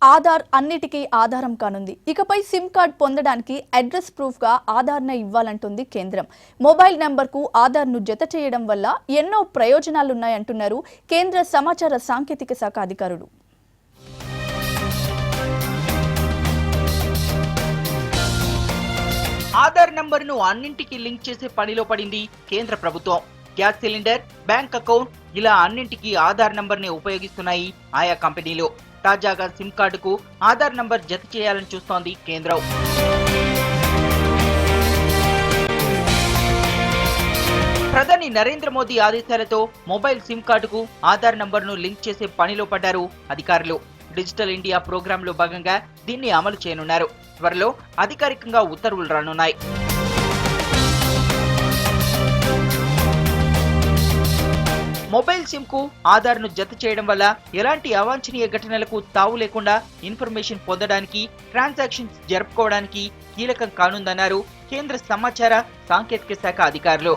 ఆధార్ అన్నిటికీ ఆధారం కానుంది. ఇకపై సిమ్ కార్డ్ పొందడానికి అడ్రస్ ప్రూఫ్గా ఆధార్ను ఇవ్వాలంటుంది కేంద్రం. మొబైల్ నెంబర్కు ఆధార్ను జత చేయడం వల్ల ఎన్నో ప్రయోజనాలున్నాయంటున్నారు కేంద్ర సమాచార సాంకేతిక శాఖ అధికారులు. ఆధార్ నంబర్ను అన్నింటికి లింక్ చేసే పనిలో పడింది కేంద్ర ప్రభుత్వం. గ్యాస్ సిలిండర్, బ్యాంక్ అకౌంట్ ఇలా అన్నింటికి ఆధార్ నంబర్ని ఉపయోగిస్తున్నాయి ఆయా కంపెనీలు. తాజాగా సిమ్ కార్డుకు ఆధార్ నంబర్ జత చేయాలని చూస్తోంది కేంద్రం. ప్రధాని నరేంద్ర మోదీ ఆదేశాలతో మొబైల్ సిమ్ కార్డుకు ఆధార్ నంబర్ను లింక్ చేసే పనిలో పడ్డారు అధికారులు. డిజిటల్ ఇండియా ప్రోగ్రాంలో భాగంగా దీన్ని అమలు చేయనున్నారు. త్వరలో అధికారికంగా ఉత్తర్వులు రానున్నాయి. మొబైల్ సిమ్ కు ఆధార్ ను జత చేయడం వల్ల ఎలాంటి అవాంఛనీయ ఘటనలకు తావు లేకుండా ఇన్ఫర్మేషన్ పొందడానికి, ట్రాన్సాక్షన్స్ జరుపుకోవడానికి కీలకం కానుందన్నారు కేంద్ర సమాచార సాంకేతిక శాఖ అధికారులు.